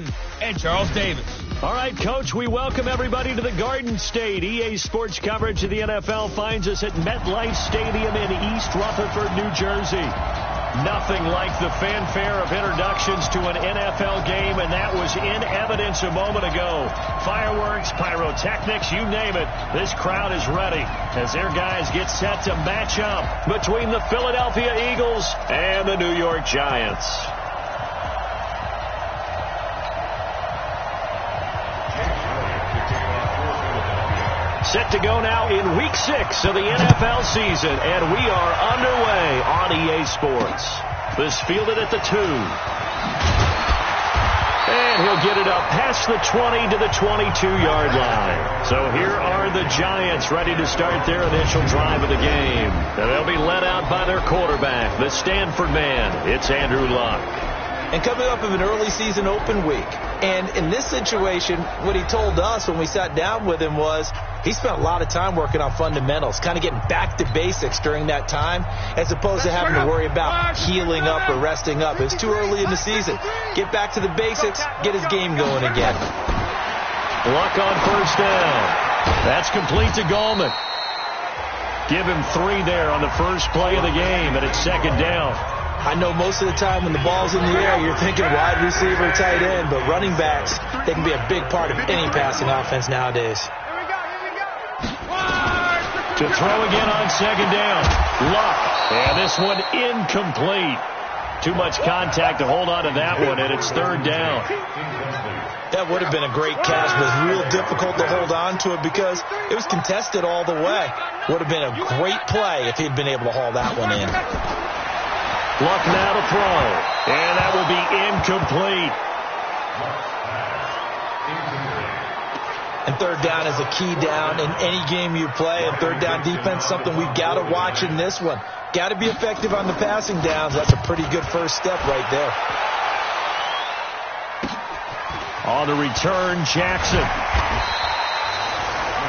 Madden and Charles Davis. All right, Coach, we welcome everybody to the Garden State. EA Sports coverage of the NFL finds us at MetLife Stadium in East Rutherford, New Jersey. Nothing like the fanfare of introductions to an NFL game, and that was in evidence a moment ago. Fireworks, pyrotechnics, you name it. This crowd is ready as their guys get set to match up between the Philadelphia Eagles and the New York Giants. Set to go now in Week 6 of the NFL season, and we are underway on EA Sports. This fielded at the 2. And he'll get it up past the 20 to the 22-yard line. So here are the Giants ready to start their initial drive of the game. And they'll be led out by their quarterback, the Stanford man. It's Andrew Luck. And coming up of an early season open week. And in this situation, what he told us when we sat down with him was he spent a lot of time working on fundamentals, kind of getting back to basics during that time, as opposed to having to worry about healing up or resting up. It's too early in the season. Get back to the basics, get his game going again. Luck on first down. That's complete to Gallman. Give him 3 there on the first play of the game, and it's second down. I know most of the time when the ball's in the air, you're thinking wide receiver, tight end, but running backs, they can be a big part of any passing offense nowadays. To throw again on second down. Luck. And this one incomplete. Too much contact to hold on to that one, and it's third down. That would have been a great catch, but it's real difficult to hold on to it because it was contested all the way. Would have been a great play if he'd been able to haul that one in. Luck now to throw. And that will be incomplete. And third down is a key down in any game you play. And third down defense, something we've got to watch in this one. Got to be effective on the passing downs. That's a pretty good first step right there. On the return, Jackson.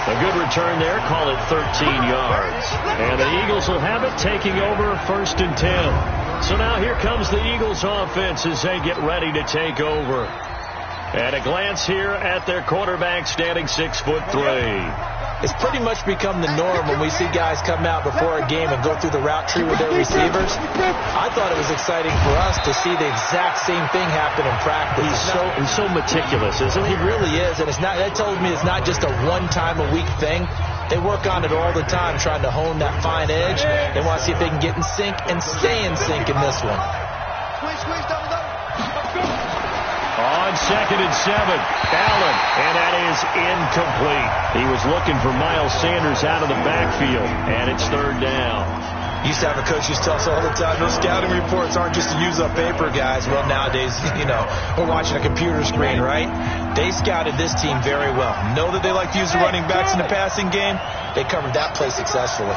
A good return there. Call it 13 yards. And the Eagles will have it, taking over first and 10. So now here comes the Eagles offense as they get ready to take over. And a glance here at their quarterback standing 6'3". It's pretty much become the norm when we see guys come out before a game and go through the route tree with their receivers. I thought it was exciting for us to see the exact same thing happen in practice. He's so meticulous, isn't he? He really is, and that tells me it's not just a one-time-a-week thing. They work on it all the time, trying to hone that fine edge. They want to see if they can get in sync and stay in sync in this one. On second and 7, Allen, and that is incomplete. He was looking for Miles Sanders out of the backfield, and it's third down. Used to have a coach used to tell us all the time, those scouting reports aren't just to use up paper, guys. Well, nowadays, we're watching a computer screen, right? They scouted this team very well. Know that they like to use the running backs in the passing game. They covered that play successfully.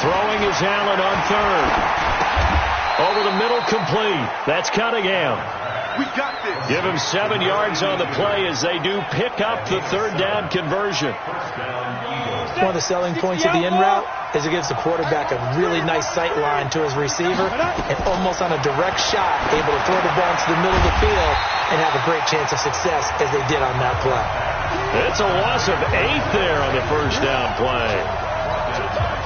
Throwing is Allen on third. Over the middle, complete. That's Cunningham. We got this. Give him 7 yards on the play as they do pick up the third down conversion. One of the selling points of the in route is it gives the quarterback a really nice sight line to his receiver and almost on a direct shot able to throw the ball into the middle of the field and have a great chance of success as they did on that play. It's a loss of 8 there on the first down play.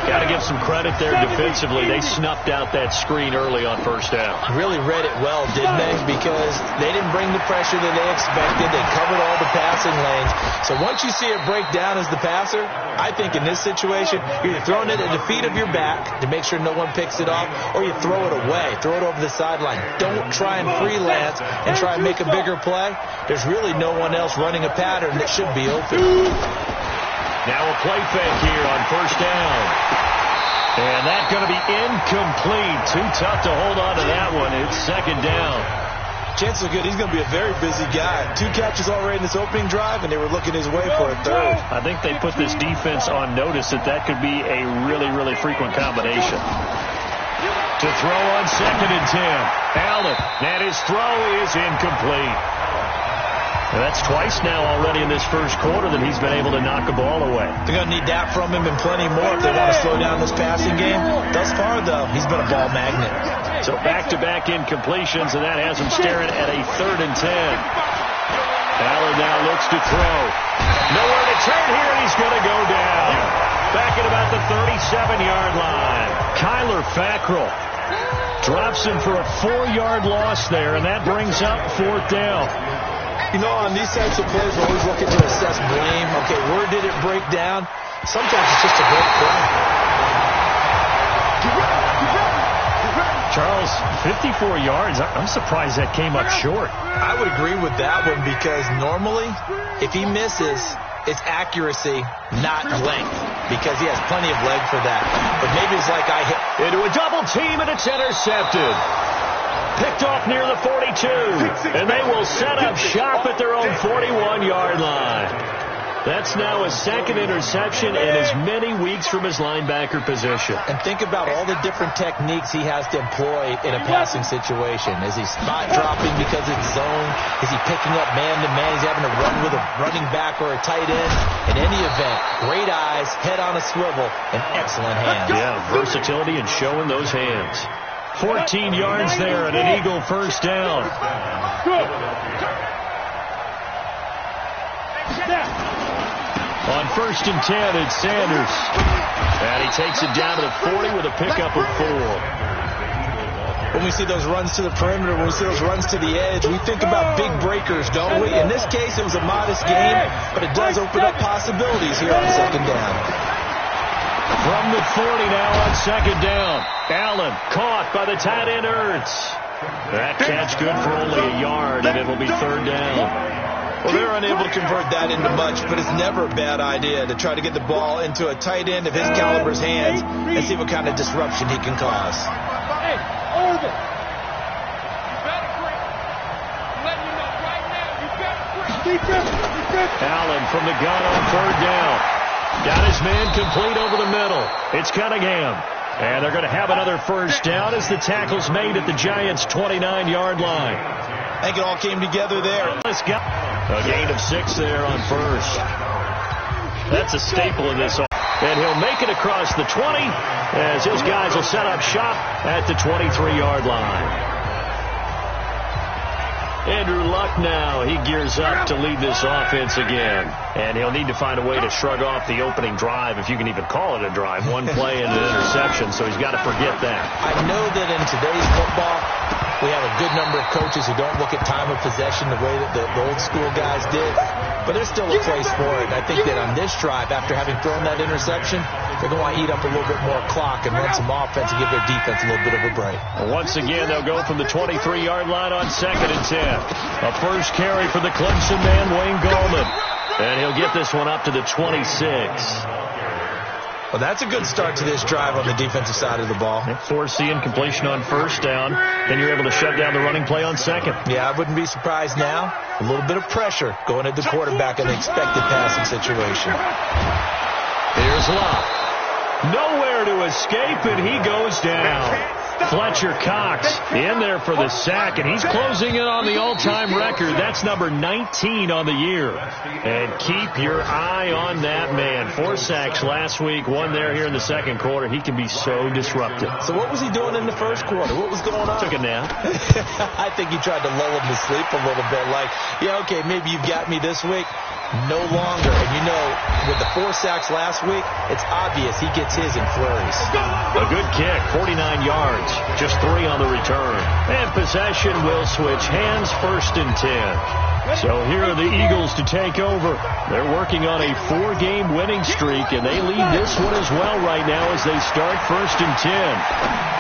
Got to give some credit there defensively. They snuffed out that screen early on first down. Really read it well, didn't they? Because they didn't bring the pressure that they expected. They covered all the passing lanes. So once you see it break down as the passer, I think in this situation, you're either throwing it at the feet of your back to make sure no one picks it off, or you throw it away. Throw it over the sideline. Don't try and freelance and try and make a bigger play. There's really no one else running a pattern that should be open. Now a play fake here on first down. And that's going to be incomplete. Too tough to hold on to that one. It's second down. Chances are good. He's going to be a very busy guy. 2 catches already in this opening drive, and they were looking his way for a third. I think they put this defense on notice that could be a really, really frequent combination. To throw on second and 10. Allen. And his throw is incomplete. That's twice now already in this first quarter that he's been able to knock a ball away. They're going to need that from him and plenty more if they want to slow down this passing game. Thus far, though, he's been a ball magnet. So back-to-back incompletions, and that has him staring at a 3rd and 10. Allen now looks to throw. Nowhere to turn here, and he's going to go down. Back at about the 37-yard line. Kyler Fackrell drops him for a 4-yard loss there, and that brings up 4th down. You know, on these types of plays, we're always looking to assess blame. Okay, where did it break down? Sometimes it's just a great play. Charles, 54 yards. I'm surprised that came up short. I would agree with that one because normally, if he misses, it's accuracy, not length, because he has plenty of leg for that. But maybe it's like I hit into a double team, and it's intercepted. Picked off near the 42, and they will set up shop at their own 41-yard line. That's now a 2nd interception in as many weeks from his linebacker position. And think about all the different techniques he has to employ in a passing situation. Is he spot dropping because it's zone? Is he picking up man-to-man? He's having to run with a running back or a tight end? In any event, great eyes, head on a swivel, and excellent hands. Yeah, versatility and showing those hands. 14 yards there and an Eagle first down. On 1st and 10, it's Sanders. And he takes it down to the 40 with a pickup of 4. When we see those runs to the perimeter, when we see those runs to the edge, we think about big breakers, don't we? In this case, it was a modest gain, but it does open up possibilities here on 2nd down. From the 40 now on 2nd down. Allen caught by the tight end Ertz. That catch good for only a yard, and it'll be 3rd down. Well, they're unable to convert that into much, but it's never a bad idea to try to get the ball into a tight end of his caliber's hands and see what kind of disruption he can cause. Hey, Irvin, you better quit. I'm letting you know right now, you better quit. Allen from the gun on 3rd down. Got his man complete over the middle. It's Cunningham. And they're going to have another first down as the tackle's made at the Giants' 29-yard line. I think it all came together there. A gain of 6 there on 1st. That's a staple of this. And he'll make it across the 20 as his guys will set up shop at the 23-yard line. Andrew Luck now, he gears up to lead this offense again. And he'll need to find a way to shrug off the opening drive, if you can even call it a drive. 1 play and an interception, so he's got to forget that. I know that in today's football, we have a good number of coaches who don't look at time of possession the way that the old school guys did. But there's still a place for it. I think that on this drive, after having thrown that interception, they're going to want to eat up a little bit more clock and run some offense and give their defense a little bit of a break. Once again, they'll go from the 23-yard line on 2nd and 10. A first carry for the Clemson man, Wayne Gallman. And he'll get this one up to the 26. Well, that's a good start to this drive on the defensive side of the ball. Forcing completion on 1st down. Then you're able to shut down the running play on 2nd. Yeah, I wouldn't be surprised now. A little bit of pressure going at the quarterback in the expected passing situation. Here's Locke. Nowhere to escape, and he goes down. Fletcher Cox in there for the sack, and he's closing in on the all-time record. That's number 19 on the year. And keep your eye on that man. 4 sacks last week, 1 there here in the 2nd quarter. He can be so disruptive. So what was he doing in the 1st quarter? What was going on? Took a nap. I think he tried to lull him to sleep a little bit. Like, yeah, okay, maybe you've got me this week. No longer. And you know, with the 4 sacks last week, it's obvious he gets his in flurries. A good kick, 49 yards, just 3 on the return. And possession will switch hands, 1st and 10. So here are the Eagles to take over. They're working on a 4-game winning streak, and they lead this one as well right now as they start 1st and 10.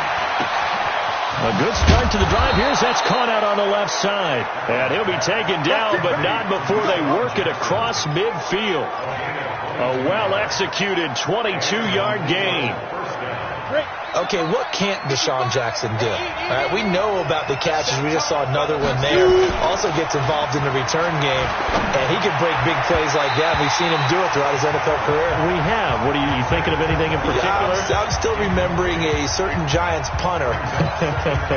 A good start to the drive. That's caught out on the left side. And he'll be taken down, but not before they work it across midfield. A well-executed 22-yard gain. okay, what can't Deshaun Jackson do? All right, we know about the catches. We just saw another one there. Also gets involved in the return game, and he can break big plays like that. We've seen him do it throughout his NFL career. We have. What are you thinking of anything in particular? I'm still remembering a certain Giants punter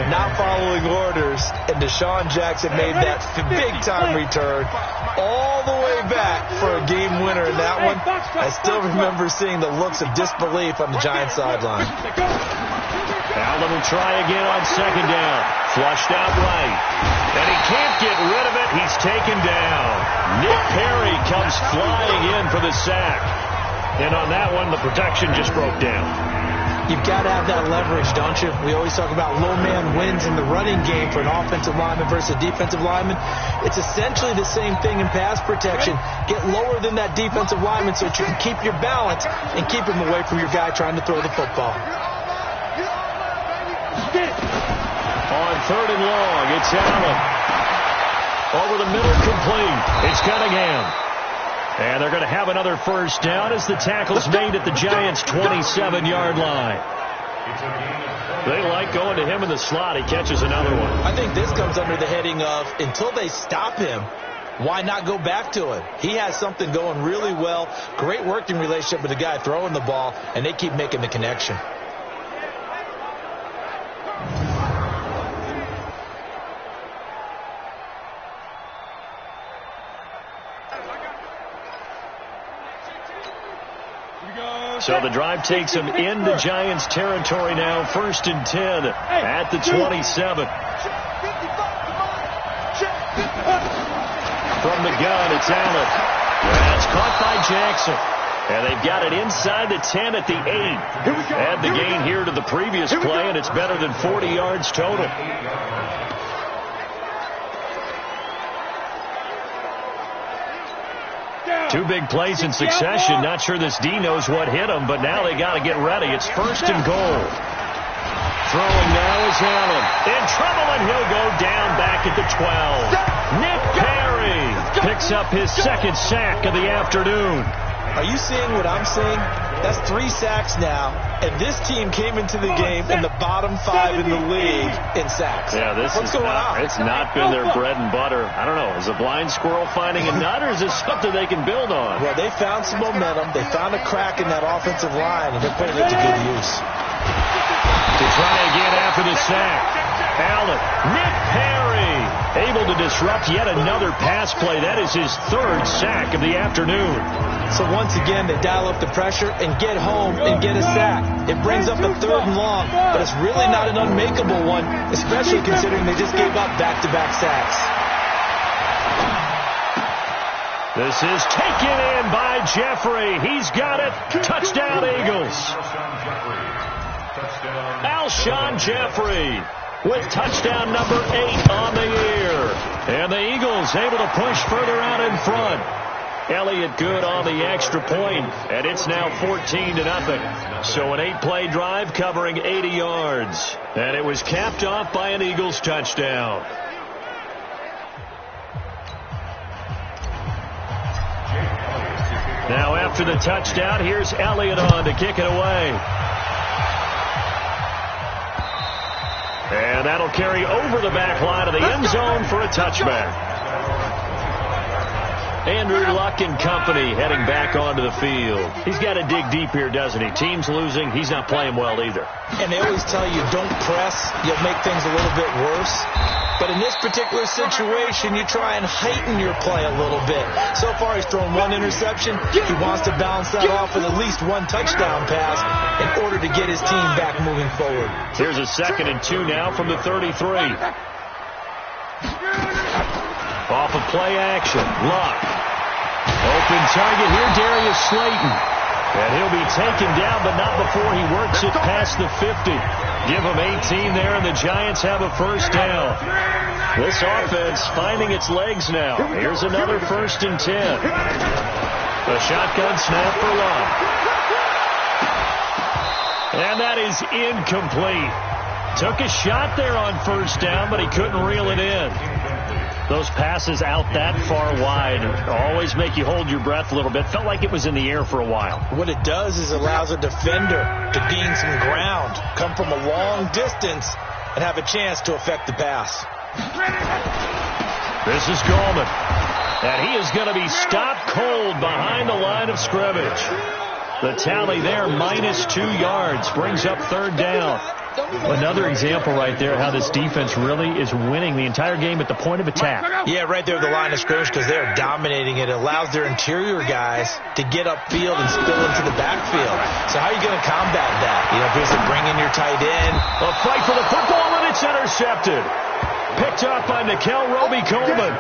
not following orders, and Deshaun Jackson made that big-time return all the way back for a game winner in that one. I still remember seeing the looks of disbelief on the Giants sideline. Allen will try again on second down. Flushed out right. And he can't get rid of it. He's taken down. Nick Perry comes flying in for the sack. And on that one, the protection just broke down. You've got to have that leverage, don't you? We always talk about low man wins in the running game for an offensive lineman versus a defensive lineman. It's essentially the same thing in pass protection. Get lower than that defensive lineman so that you can keep your balance and keep him away from your guy trying to throw the football. On third and long, it's Allen. Over the middle, complete. It's Cunningham. And they're going to have another first down as the tackle's made at the Giants' 27-yard line. They like going to him in the slot. He catches another one. I think this comes under the heading of, until they stop him, why not go back to him? He has something going really well. Great working relationship with the guy throwing the ball, and they keep making the connection. So the drive takes him into Giants territory now. 1st and 10 at the 27. From the gun, it's Allen. That's caught by Jackson. And they've got it inside the 10 at the 8. Add the gain here to the previous play, and it's better than 40 yards total. Two big plays in succession. Not sure this D knows what hit him, but now they got to get ready. It's 1st and goal. Throwing now is Allen. In trouble, and he'll go down back at the 12. Nick Perry picks up his second sack of the afternoon. Are you seeing what I'm seeing? That's 3 sacks now, and this team came into the game in the bottom 5 in the league in sacks. Yeah, What's going on? It's not been their bread and butter. I don't know. Is a blind squirrel finding a nut, or is this something they can build on? Well, they found some momentum. They found a crack in that offensive line, and they're putting it to good use. To try again after the sack. Allen, Nick Perry, able to disrupt yet another pass play. That is his 3rd sack of the afternoon. So once again, they dial up the pressure and get home and get a sack. It brings up a 3rd and long, but it's really not an unmakeable one, especially considering they just gave up back-to-back sacks. This is taken in by Jeffrey. He's got it. Touchdown, Eagles. Alshon Jeffrey with touchdown number 8 on the year. And the Eagles able to push further out in front. Elliott good on the extra point, and it's now 14-0. So an 8-play drive covering 80 yards. And it was capped off by an Eagles touchdown. Now after the touchdown, here's Elliott on to kick it away. And that'll carry over the back line of the end zone for a touchback. Andrew Luck and company heading back onto the field. He's got to dig deep here, doesn't he? Team's losing. He's not playing well either. And they always tell you, don't press. You'll make things a little bit worse. But in this particular situation, you try and heighten your play a little bit. So far, he's thrown 1 interception. He wants to balance that off with at least 1 touchdown pass in order to get his team back moving forward. Here's a 2nd and 2 now from the 33. Off of play action. Luck. Open target here, Darius Slayton. And he'll be taken down, but not before he works it past the 50. Give him 18 there, and the Giants have a first down. This offense finding its legs now. Here's another 1st and 10. A shotgun snap for Luck. And that is incomplete. Took a shot there on 1st down, but he couldn't reel it in. Those passes out that far wide always make you hold your breath a little bit. Felt like it was in the air for a while. What it does is allows a defender to gain some ground, come from a long distance, and have a chance to affect the pass. This is Gallman. And he is going to be stopped cold behind the line of scrimmage. The tally there, -2 yards, brings up third down. Another example right there how this defense really is winning the entire game at the point of attack. Yeah, right there at the line of scrimmage because they're dominating it. It allows their interior guys to get upfield and spill into the backfield. So how are you going to combat that? You know, basically bring in your tight end. A fight for the football, and it's intercepted. Picked up by Nickel Roby-Coleman.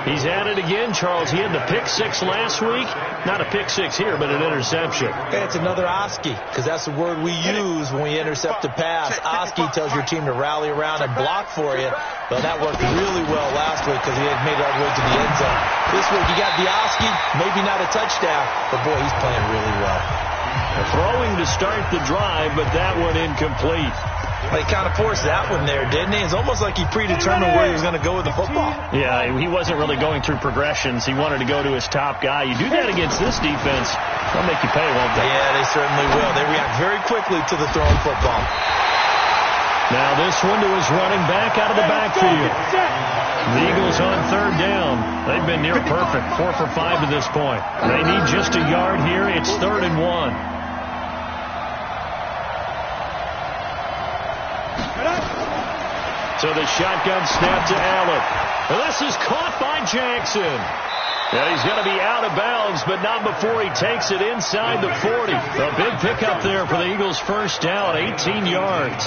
He's at it again, Charles. He had the pick six last week. Not a pick six here, but an interception. It's another Oski, because that's the word we use when we intercept a pass. Oski tells your team to rally around and block for you. Well, that worked really well last week because he had made it all the way to the end zone. This week, you got the Oski, maybe not a touchdown, but boy, he's playing really well. Throwing to start the drive, but that one incomplete. He kind of forced that one there, didn't he? It's almost like he predetermined where he was going to go with the football. Yeah, he wasn't really going through progressions. He wanted to go to his top guy. You do that against this defense, they'll make you pay, won't they? Yeah, they certainly will. They react very quickly to the thrown football. Now this one to his running back out of the backfield. The Eagles on third down. They've been near perfect, 4 for 5 to this point. They need just a yard here. It's 3rd and 1. So the shotgun snap to Allen. This is caught by Jackson. And he's going to be out of bounds, but not before he takes it inside the 40. A big pickup there for the Eagles' first down, 18 yards.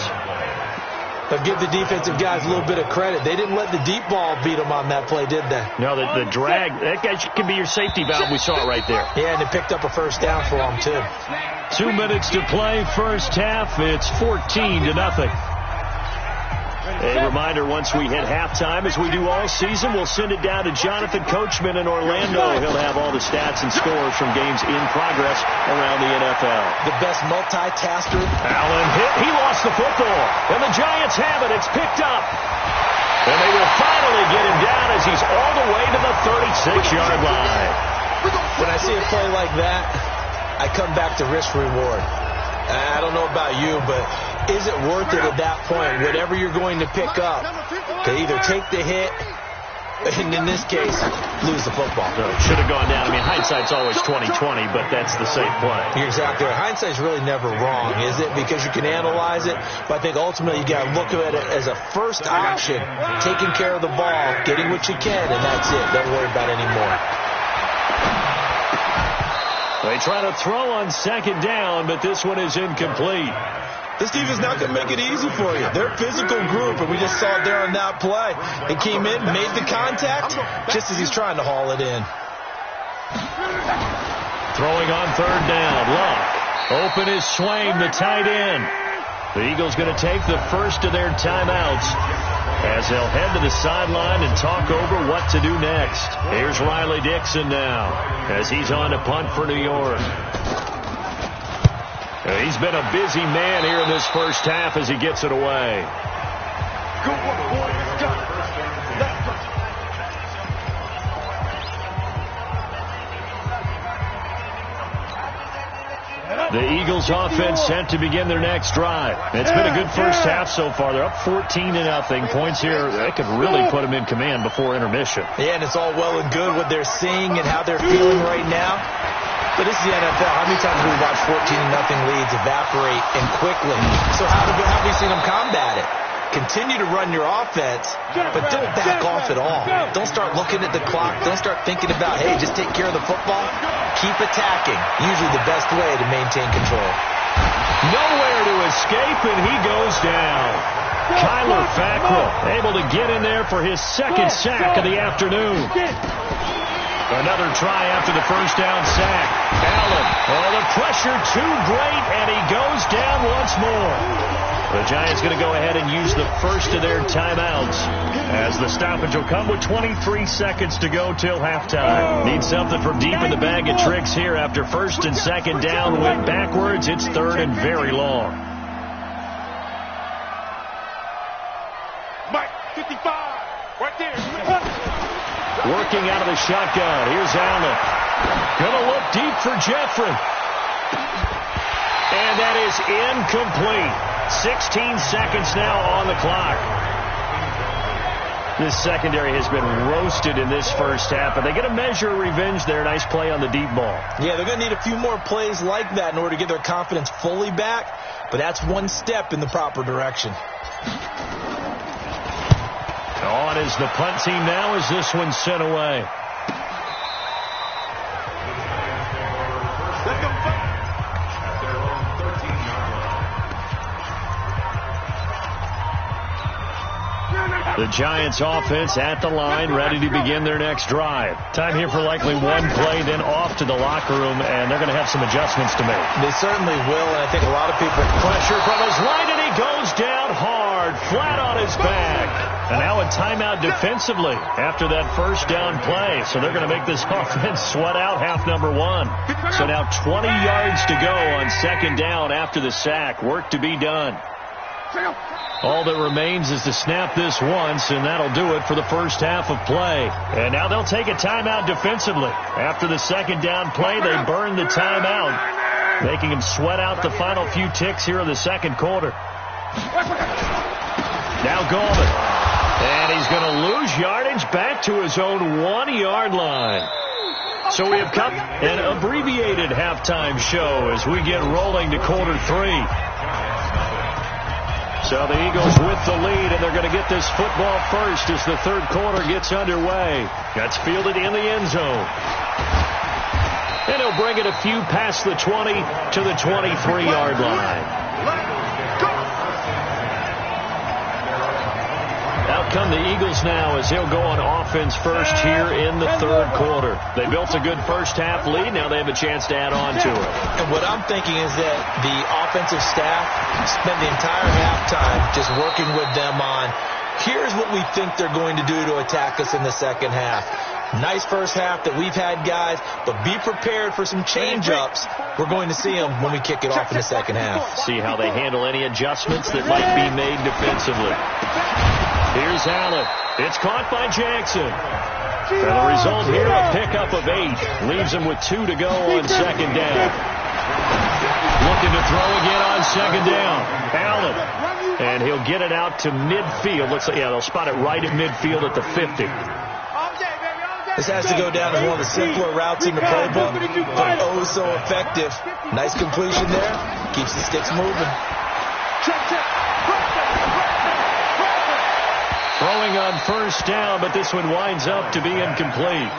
They'll give the defensive guys a little bit of credit. They didn't let the deep ball beat them on that play, did they? No, the drag, that guy can be your safety valve. We saw it right there. Yeah, and they picked up a first down for them, too. 2 minutes to play, first half. It's 14-0. A reminder, once we hit halftime, as we do all season, we'll send it down to Jonathan Coachman in Orlando. He'll have all the stats and scores from games in progress around the NFL. The best multitasker. Allen hit. He lost the football. And the Giants have it. It's picked up. And they will finally get him down as he's all the way to the 36-yard line. When I see a play like that, I come back to risk reward. I don't know about you, but is it worth it at that point, whatever you're going to pick up, to either take the hit, and in this case, lose the football? No, it should have gone down. I mean, hindsight's always 20/20, but that's the safe play. You're exactly right. Hindsight's really never wrong, is it? Because you can analyze it, but I think ultimately you got to look at it as a first option, taking care of the ball, getting what you can, and that's it. Don't worry about it anymore. They try to throw on second down, but this one is incomplete. This defense is not going to make it easy for you. They're a physical group, and we just saw it there on that play. It came in, made the contact, just as he's trying to haul it in. Throwing on third down. Luck. Open is Swain, the tight end. The Eagles going to take the first of their timeouts as they'll head to the sideline and talk over what to do next. Here's Riley Dixon now as he's on to punt for New York. He's been a busy man here in this first half as he gets it away. Good work, boy. Let's go. The Eagles offense set to begin their next drive. It's been a good first half so far. They're up 14-0. Points here, they could really put them in command before intermission. Yeah, and it's all well and good what they're seeing and how they're feeling right now. But this is the NFL. How many times have we watched 14-0 leads evaporate and quickly? So how have we seen them combat it? Continue to run your offense, but don't back off at all. Don't start looking at the clock. Don't start thinking about, hey, just take care of the football. Keep attacking. Usually the best way to maintain control. Nowhere to escape, and he goes down. Kyler Fackrell able to get in there for his second sack of the afternoon. Another try after the first down sack. Allen, the pressure too great, and he goes down once more. The Giants going to go ahead and use the first of their timeouts as the stoppage will come with 23 seconds to go till halftime. Need something from deep in the bag of tricks here after first and second down went backwards. It's third and very long. Mike, 55, right there. Working out of the shotgun. Here's Allen. Gonna look deep for Jeffrey. And that is incomplete. 16 seconds now on the clock. This secondary has been roasted in this first half, but they get a measure of revenge there. Nice play on the deep ball. Yeah, they're going to need a few more plays like that in order to get their confidence fully back, but that's one step in the proper direction. On is the punt team now as this one's sent away. The Giants offense at the line, ready to begin their next drive. Time here for likely one play, then off to the locker room, and they're going to have some adjustments to make. They certainly will, and I think a lot of people... Pressure from his right, and he goes down hard, flat on his back. And now a timeout defensively after that first down play. So they're going to make this offense sweat out half number one. So now 20 yards to go on second down after the sack. Work to be done. All that remains is to snap this once, and that'll do it for the first half of play. And now they'll take a timeout defensively. After the second down play, they burn the timeout, making them sweat out the final few ticks here in the second quarter. Now Goldman. And he's going to lose yardage back to his own 1-yard line. So we have come an abbreviated halftime show as we get rolling to quarter three. So the Eagles with the lead, and they're going to get this football first as the third quarter gets underway. That's fielded in the end zone. And he'll bring it a few past the 20 to the 23-yard line. Out come the Eagles now as he'll go on offense first here in the third quarter. They built a good first half lead. Now they have a chance to add on to it. And what I'm thinking is that the offensive staff spent the entire halftime just working with them on, here's what we think they're going to do to attack us in the second half. Nice first half that we've had, guys, but be prepared for some change-ups. We're going to see them when we kick it off in the second half. See how they handle any adjustments that might be made defensively. Here's Allen. It's caught by Jackson. And the result here, a pickup of 8. Leaves him with 2 to go on second down. Looking to throw again on second down. Allen. And he'll get it out to midfield. Looks like, yeah, they'll spot it right at midfield at the 50. This has to go down as one of the simpler routes in the playbook, but oh so effective. Nice completion there. Keeps the sticks moving. Throwing on first down, but this one winds up to be incomplete.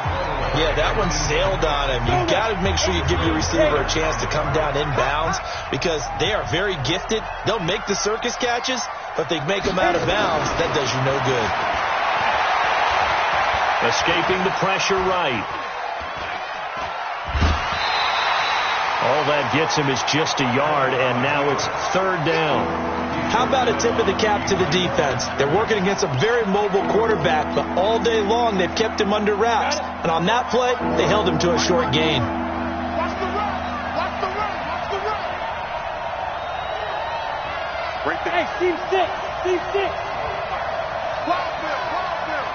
Yeah, that one sailed on him. You've got to make sure you give your receiver a chance to come down inbounds because they are very gifted. They'll make the circus catches, but they make them out of bounds. That does you no good. Escaping the pressure right. All that gets him is just a yard, and now it's third down. How about a tip of the cap to the defense? They're working against a very mobile quarterback, but all day long they've kept him under wraps. And on that play, they held him to a short gain. Watch the run! Watch the run! Watch the run! Right there. Hey, Steve 6! Steve 6! Wild Bill! Wild Bill!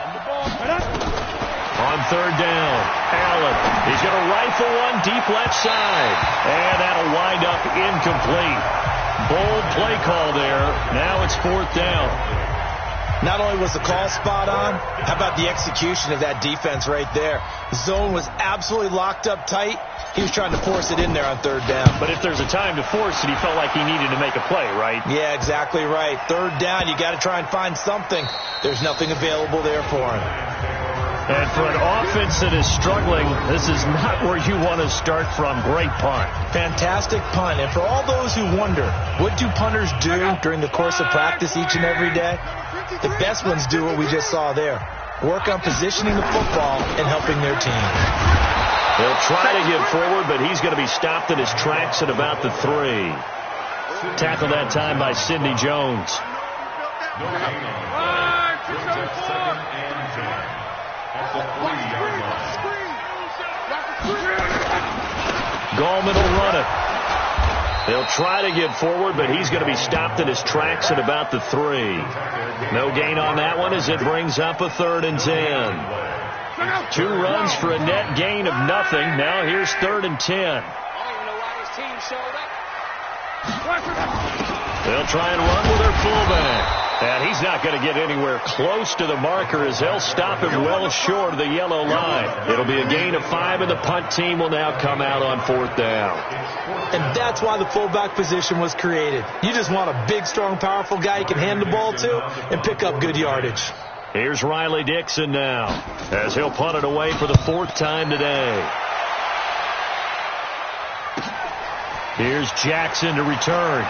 On the ball. Right up. On third down, Allen. He's going to rifle one deep left side. And that'll wind up incomplete. Bold play call there. Now it's fourth down. Not only was the call spot on, how about the execution of that defense right there? The zone was absolutely locked up tight. He was trying to force it in there on third down. But if there's a time to force it, he felt like he needed to make a play, right? Yeah, exactly right. Third down, you got to try and find something. There's nothing available there for him. And for an offense that is struggling, this is not where you want to start from. Great punt. Fantastic punt. And for all those who wonder, what do punters do during the course of practice each and every day? The best ones do what we just saw there. Work on positioning the football and helping their team. They'll try to get forward, but he's going to be stopped in his tracks at about the 3. Tackled that time by Sidney Jones. Gallman will run it. They'll try to get forward, but he's going to be stopped in his tracks at about the 3. No gain on that one as it brings up a 3rd and 10. 2 runs for a net gain of nothing. Now here's 3rd and 10. I don't even know why this team showed up. They'll try and run with their fullback. And he's not going to get anywhere close to the marker as they'll stop him well short of the yellow line. It'll be a gain of 5, and the punt team will now come out on 4th down. And that's why the fullback position was created. You just want a big, strong, powerful guy you can hand the ball to and pick up good yardage. Here's Riley Dixon now as he'll punt it away for the 4th time today. Here's Jackson to return.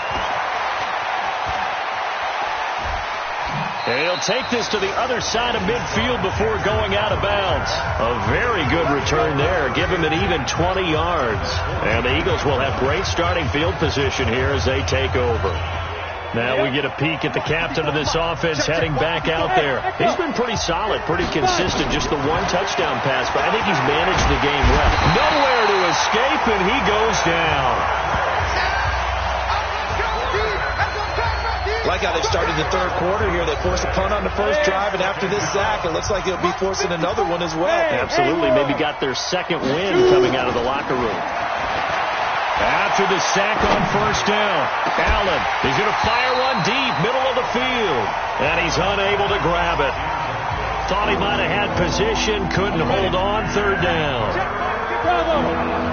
And he'll take this to the other side of midfield before going out of bounds. A very good return there. Give him an even 20 yards. And the Eagles will have great starting field position here as they take over. Now we get a peek at the captain of this offense heading back out there. He's been pretty solid, pretty consistent. Just the 1 touchdown pass, but I think he's managed the game well. Nowhere to escape, and he goes down. Like how they started the 3rd quarter here. They forced a punt on the first drive, and after this sack, it looks like they'll be forcing another one as well. Absolutely. Maybe got their 2nd win coming out of the locker room. After the sack on 1st down, Allen, he's going to fire one deep, middle of the field, and he's unable to grab it. Thought he might have had position, couldn't hold on, 3rd down.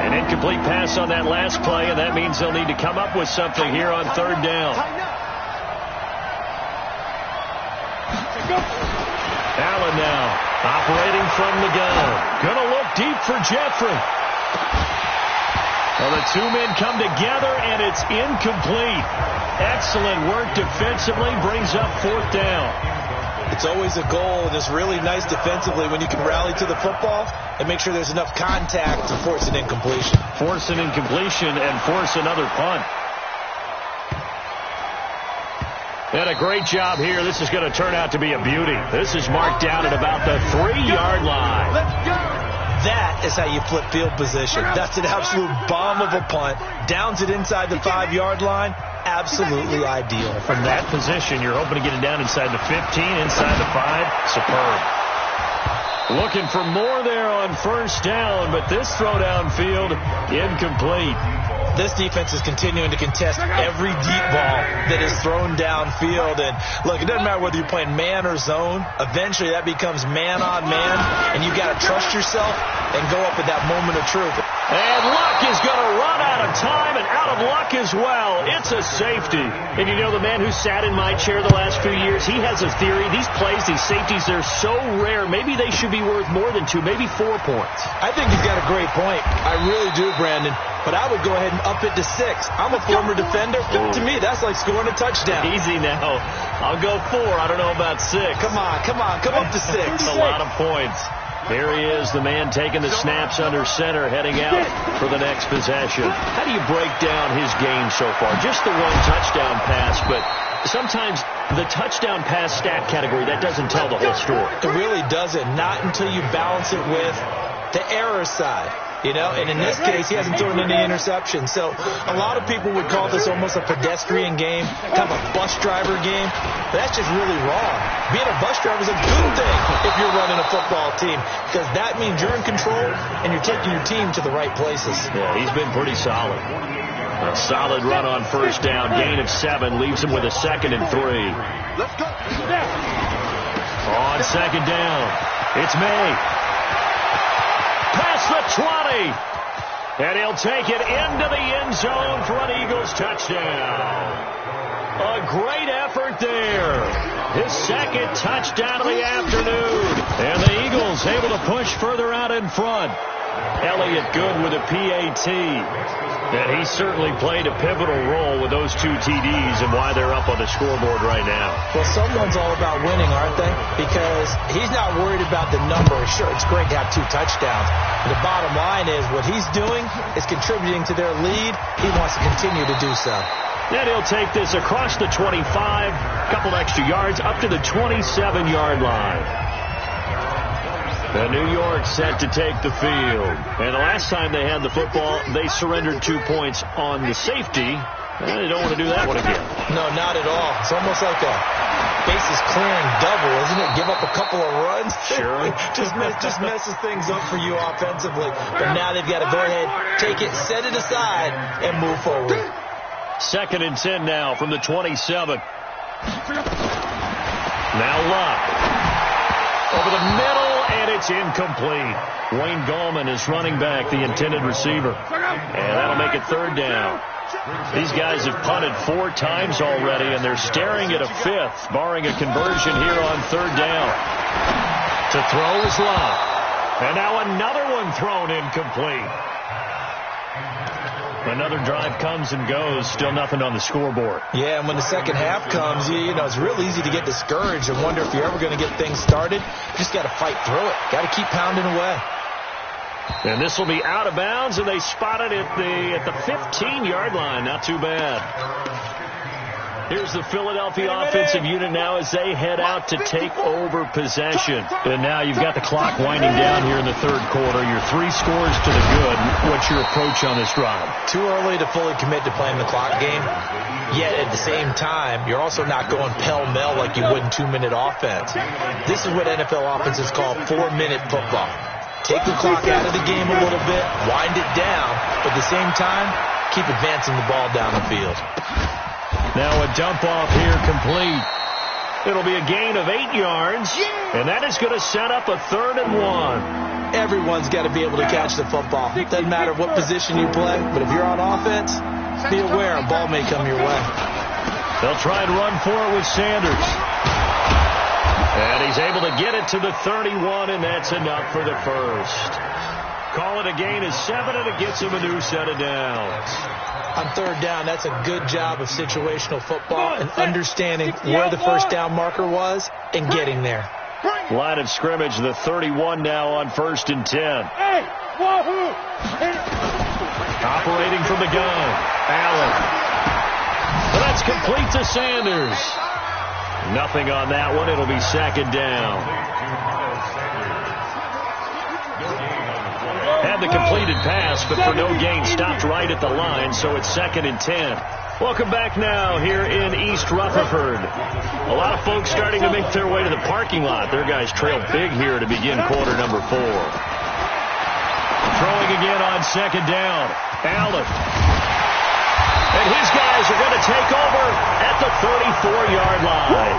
An incomplete pass on that last play, and that means they'll need to come up with something here on 3rd down. Allen now operating from the gun. Gonna look deep for Jeffrey. Well, the 2 men come together, and it's incomplete. Excellent work defensively, brings up 4th down. It's always a goal, and it's really nice defensively when you can rally to the football and make sure there's enough contact to force an incompletion. Force an incompletion and force another punt. And a great job here. This is going to turn out to be a beauty. This is marked down at about the 3-yard line. Let's go. That is how you flip field position. That's an absolute bomb of a punt. Downs it inside the 5-yard line. Absolutely ideal. From that position, you're hoping to get it down inside the 15, inside the 5. Superb. Looking for more there on 1st down, but this throw downfield, incomplete. This defense is continuing to contest every deep ball that is thrown downfield. And look, it doesn't matter whether you're playing man or zone. Eventually that becomes man on man, and you got to trust yourself and go up at that moment of truth. And Luck is going to run out of time and out of luck as well. It's a safety. And you know, the man who sat in my chair the last few years, he has a theory. These plays, these safeties, they're so rare. Maybe they should be worth more than 2, maybe 4 points. I think he's got a great point. I really do, Brandon. But I would go ahead and up it to 6. I'm a former defender. To me, that's like scoring a touchdown. Easy now. I'll go 4. I don't know about 6. Come on. Come up to 6. That's a lot of points. Here he is, the man taking the snaps under center, heading out for the next possession. How do you break down his game so far? Just the 1 touchdown pass, but sometimes the touchdown pass stat category, that doesn't tell the whole story. It really doesn't. Not until you balance it with the error side. You know, and in this case, he hasn't thrown any interceptions. So a lot of people would call this almost a pedestrian game, kind of a bus driver game. But that's just really wrong. Being a bus driver is a good thing if you're running a football team, because that means you're in control and you're taking your team to the right places. Yeah, he's been pretty solid. A solid run on 1st down, gain of 7, leaves him with a 2nd and 3. Let's go. On 2nd down, it's May. Past the 20. And he'll take it into the end zone for an Eagles touchdown. A great effort there. His 2nd touchdown of the afternoon. And the Eagles able to push further out in front. Elliott Good with a PAT. And he certainly played a pivotal role with those 2 TDs and why they're up on the scoreboard right now. Well, someone's all about winning, aren't they? Because he's not worried about the number. Sure, it's great to have 2 touchdowns. But the bottom line is what he's doing is contributing to their lead. He wants to continue to do so. Then he'll take this across the 25, a couple extra yards, up to the 27-yard line. And New York set to take the field. And the last time they had the football, they surrendered 2 points on the safety. And they don't want to do that one again. No, not at all. It's almost like a bases clearing double, isn't it? Give up a couple of runs. Sure. just messes things up for you offensively. But now they've got to go ahead, take it, set it aside, and move forward. 2nd and 10 now from the 27. Now Luck. Over the middle, and it's incomplete. Wayne Gallman is running back, the intended receiver. And that'll make it 3rd down. These guys have punted 4 times already, and they're staring at a 5th, barring a conversion here on 3rd down. To throw is Luck. And now another one thrown incomplete. Another drive comes and goes, still nothing on the scoreboard. Yeah, and when the second half comes, you know, it's real easy to get discouraged and wonder if you're ever going to get things started. You just got to fight through it. Got to keep pounding away. And this will be out of bounds, and they spot it at the 15-yard line. Not too bad. Here's the Philadelphia offensive unit now as they head out to take over possession. And now you've got the clock winding down here in the 3rd quarter. You're 3 scores to the good. What's your approach on this drive? Too early to fully commit to playing the clock game. Yet at the same time, you're also not going pell-mell like you would in 2-minute offense. This is what NFL offenses call 4-minute football. Take the clock out of the game a little bit, wind it down, but at the same time, keep advancing the ball down the field. Now a dump off here complete. It'll be a gain of 8 yards, and that is going to set up a 3rd and 1. Everyone's got to be able to catch the football. It doesn't matter what position you play, but if you're on offense, be aware a ball may come your way. They'll try and run for it with Sanders. And he's able to get it to the 31, and that's enough for the first. Call it a gain of 7, and it gets him a new set of downs. On 3rd down, that's a good job of situational football and understanding where the first down marker was and getting there. Line of scrimmage, the 31 now on 1st and 10. Operating from the gun, Allen. Well, that's complete to Sanders. Nothing on that one. It'll be 2nd down. Had the completed pass, but for no gain, stopped right at the line, so it's 2nd and 10. Welcome back now here in East Rutherford. A lot of folks starting to make their way to the parking lot. Their guys trailed big here to begin quarter number 4. Throwing again on 2nd down. Allen. And his guys are going to take over at the 34-yard line.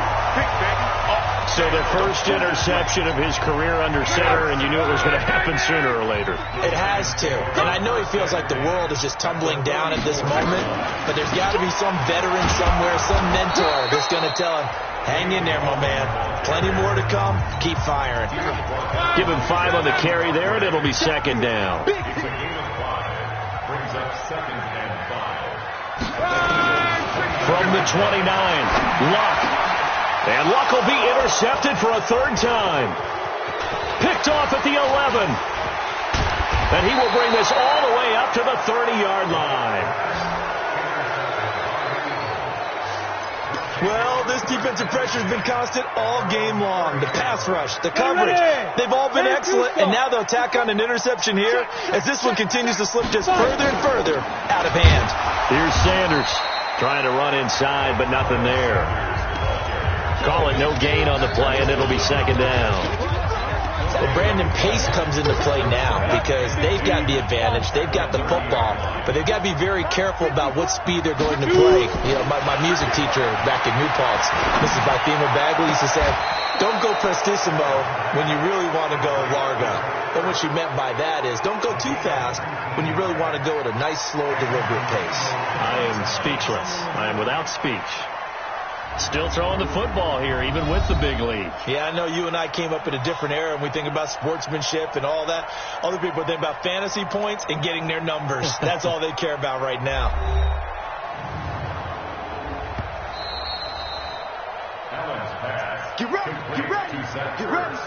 So the first interception of his career under center, and you knew it was going to happen sooner or later. It has to. And I know he feels like the world is just tumbling down at this moment, but there's got to be some veteran somewhere, some mentor that's going to tell him, hang in there, my man. Plenty more to come. Keep firing. Give him 5 on the carry there, and it'll be 2nd down. From the 29, Luck. And Luck will be intercepted for a 3rd time. Picked off at the 11. And he will bring this all the way up to the 30-yard line. Well, this defensive pressure has been constant all game long. The pass rush, the coverage, they've all been excellent, and now they'll tack on an interception here as this one continues to slip just further and further out of hand. Here's Sanders trying to run inside, but nothing there. Call it no gain on the play, and it'll be 2nd down. Well, Brandon, pace comes into play now because they've got the advantage. They've got the football, but they've got to be very careful about what speed they're going to play. You know, my music teacher back in New Paltz, Mrs. Bythema Bagley, used to say, don't go prestissimo when you really want to go largo. And what she meant by that is don't go too fast when you really want to go at a nice, slow, deliberate pace. I am speechless. I am without speech. Still throwing the football here, even with the big lead. Yeah, I know you and I came up in a different era, and we think about sportsmanship and all that. Other people think about fantasy points and getting their numbers. That's all they care about right now. Get ready, get ready, get ready.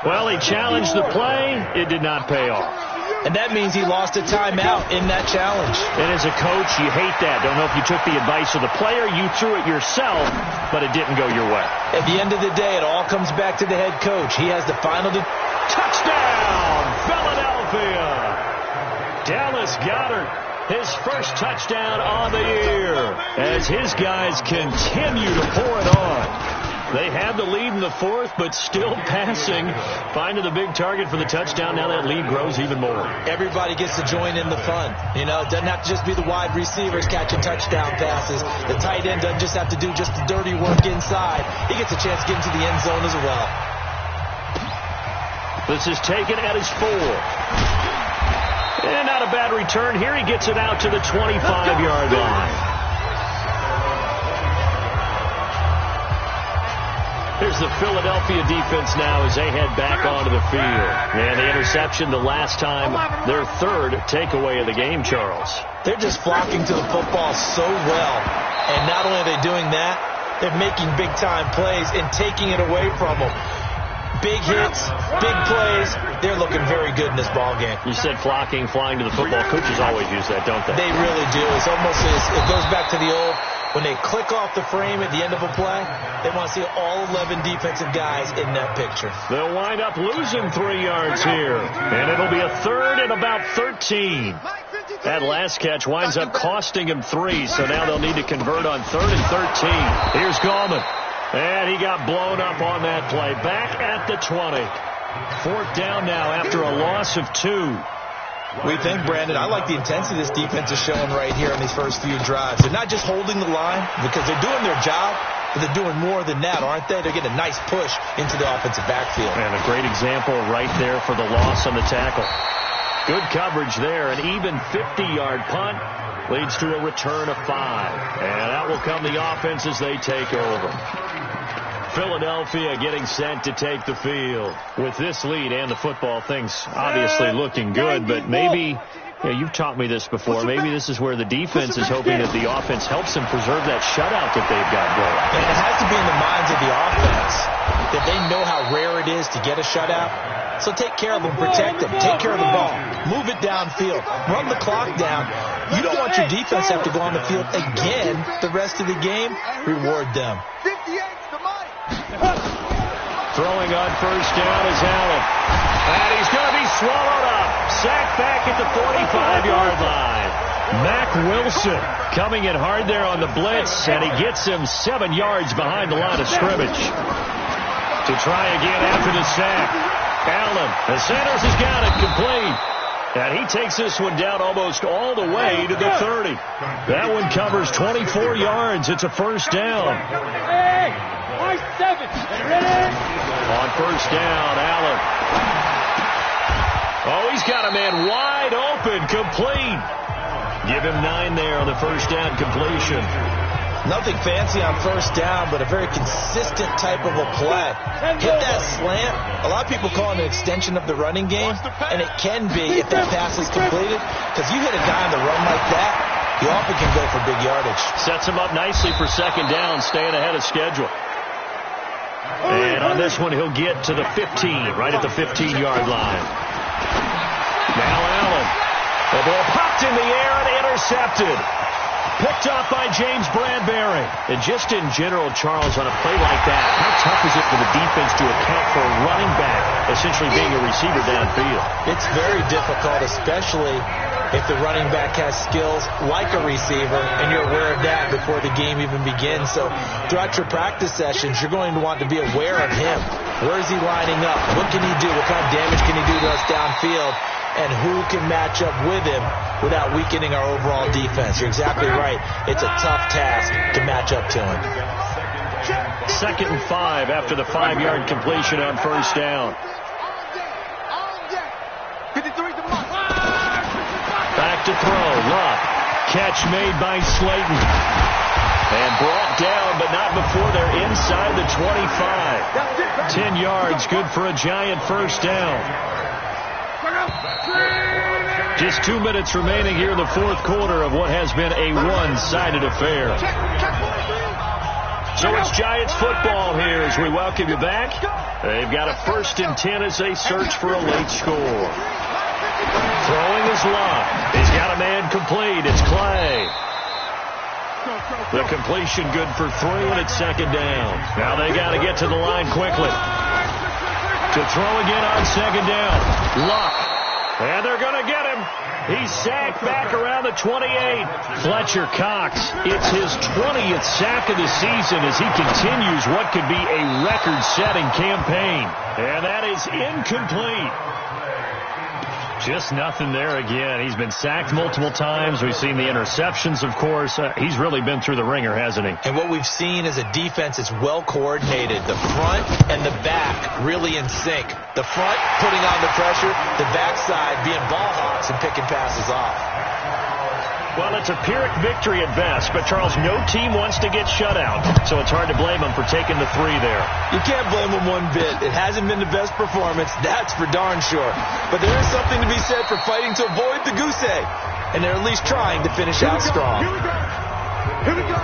Well, he challenged the play. It did not pay off. And that means he lost a timeout in that challenge. And as a coach, you hate that. Don't know if you took the advice of the player, you threw it yourself, but it didn't go your way. At the end of the day, it all comes back to the head coach. He has the final touchdown, Philadelphia. Dallas Goedert, his first touchdown on the year, as his guys continue to pour it on. They had the lead in the fourth, but still passing. Finding the big target for the touchdown. Now that lead grows even more. Everybody gets to join in the fun. You know, it doesn't have to just be the wide receivers catching touchdown passes. The tight end doesn't just have to do just the dirty work inside. He gets a chance to get into the end zone as well. This is taken at his 4. And not a bad return here. He gets it out to the 25-yard line. Here's the Philadelphia defense now as they head back onto the field. And the interception the last time, their third takeaway of the game, Charles. They're just flocking to the football so well. And not only are they doing that, they're making big-time plays and taking it away from them. Big hits, big plays. They're looking very good in this ball game. You said flocking, flying to the football. Coaches always use that, don't they? They really do. It's almost it goes back to the old, when they click off the frame at the end of a play, they want to see all 11 defensive guys in that picture. They'll wind up losing 3 yards here. And it'll be a third and about 13. That last catch winds up costing him 3, so now they'll need to convert on 3rd and 13. Here's Gallman. And he got blown up on that play. Back at the 20. 4th down now after a loss of 2. We think, Brandon, I like the intensity this defense is showing right here in these first few drives. They're not just holding the line because they're doing their job, but they're doing more than that, aren't they? They're getting a nice push into the offensive backfield. And a great example right there for the loss on the tackle. Good coverage there. An even 50-yard punt leads to a return of 5. And out will come the offense as they take over. Philadelphia getting set to take the field. With this lead and the football, things obviously looking good, but maybe, you've taught me this before, maybe this is where the defense is hoping that the offense helps them preserve that shutout that they've got going. And it has to be in the minds of the offense that they know how rare it is to get a shutout. So take care of them, protect them, take care of the ball, move it downfield, run the clock down. You don't want your defense to have to go on the field again the rest of the game. Reward them. Throwing on first down is Allen. And he's going to be swallowed up. Sacked back at the 45-yard line. Mac Wilson coming in hard there on the blitz, and he gets him 7 yards behind the line of scrimmage. To try again after the sack. Allen, the Sanders has got it complete. And he takes this one down almost all the way to the 30. That one covers 24 yards. It's a first down. On first down, Allen. Oh, he's got a man wide open, complete. Give him 9 there on the first down completion. Nothing fancy on first down, but a very consistent type of a play. Hit that slant. A lot of people call it an extension of the running game, and it can be if that pass is completed, because you hit a guy on the run like that, you often can go for big yardage. Sets him up nicely for second down, staying ahead of schedule. And on this one, he'll get to the 15, right at the 15-yard line. Now Allen. The ball popped in the air and intercepted. Picked off by James Bradbury. And just in general, Charles, on a play like that, how tough is it for the defense to account for a running back essentially being a receiver downfield? It's very difficult, especially if the running back has skills like a receiver, and you're aware of that before the game even begins. So throughout your practice sessions, you're going to want to be aware of him. Where is he lining up? What can he do? What kind of damage can he do to us downfield? And who can match up with him without weakening our overall defense? You're exactly right. It's a tough task to match up to him. 2nd and 5 after the 5-yard completion on first down. Back to throw. Luck. Catch made by Slayton. And brought down, but not before they're inside the 25. 10 yards, good for a Giant first down. Just 2 minutes remaining here in the fourth quarter of what has been a one-sided affair. So it's Giants football here as we welcome you back. They've got a 1st and 10 as they search for a late score. Throwing his Luck. He's got a man complete. It's Clay. The completion good for 3, and it's second down. Now they got to get to the line quickly. To throw again on second down. Luck. And they're going to get him. He's sacked back around the 28. Fletcher Cox, it's his 20th sack of the season as he continues what could be a record-setting campaign. And that is incomplete. Just nothing there again. He's been sacked multiple times. We've seen the interceptions, of course. He's really been through the ringer, hasn't he? And what we've seen is a defense that's well coordinated. The front and the back really in sync. The front putting on the pressure, the backside being ball hawks and picking passes off. Well, it's a Pyrrhic victory at best, but, Charles, no team wants to get shut out, so it's hard to blame them for taking the 3 there. You can't blame them one bit. It hasn't been the best performance, that's for darn sure. But there is something to be said for fighting to avoid the goose egg, and they're at least trying to finish out strong. Here we go.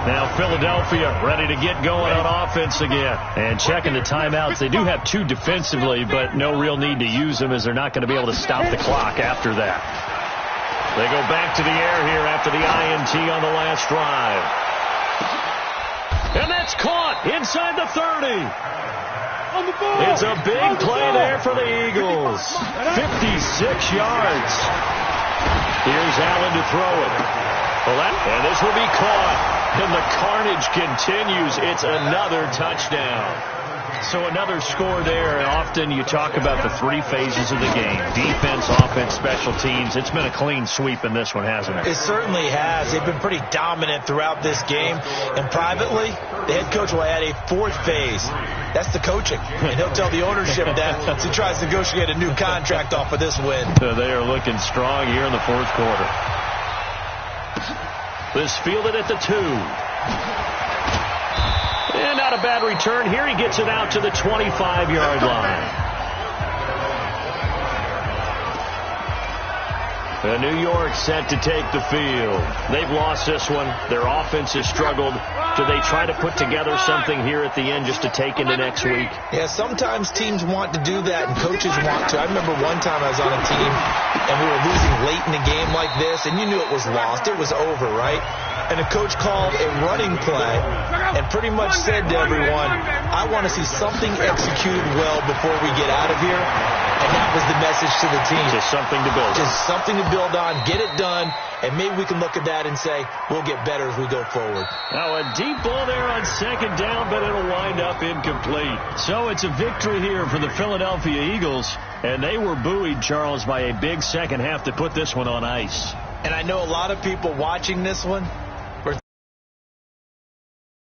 Now Philadelphia ready to get going on offense again. And checking the timeouts. They do have 2 defensively, but no real need to use them as they're not going to be able to stop the clock after that. They go back to the air here after the INT on the last drive. And that's caught inside the 30. It's a big play there for the Eagles. 56 yards. Here's Allen to throw it. And this will be caught. And the carnage continues. It's another touchdown. So another score there. And often you talk about the 3 phases of the game. Defense, offense, special teams. It's been a clean sweep in this one, hasn't it? It certainly has. They've been pretty dominant throughout this game. And privately, the head coach will add a 4th phase. That's the coaching. And he'll tell the ownership that as he tries to negotiate a new contract off of this win. They are looking strong here in the 4th quarter. This fielded at the 2. And not a bad return here. He gets it out to the 25-yard line. New York set to take the field. They've lost this one. Their offense has struggled. Do they try to put together something here at the end just to take into next week? Yeah, sometimes teams want to do that and coaches want to. I remember one time I was on a team and we were losing late in a game like this, and you knew it was lost. It was over, right? And the coach called a running play and pretty much said to everyone, I want to see something executed well before we get out of here. And that was the message to the team. Just something to build on. Just something to build on, get it done, and maybe we can look at that and say, we'll get better as we go forward. Now a deep ball there on second down, but it'll wind up incomplete. So it's a victory here for the Philadelphia Eagles, and they were buoyed, Charles, by a big second half to put this one on ice. And I know a lot of people watching this one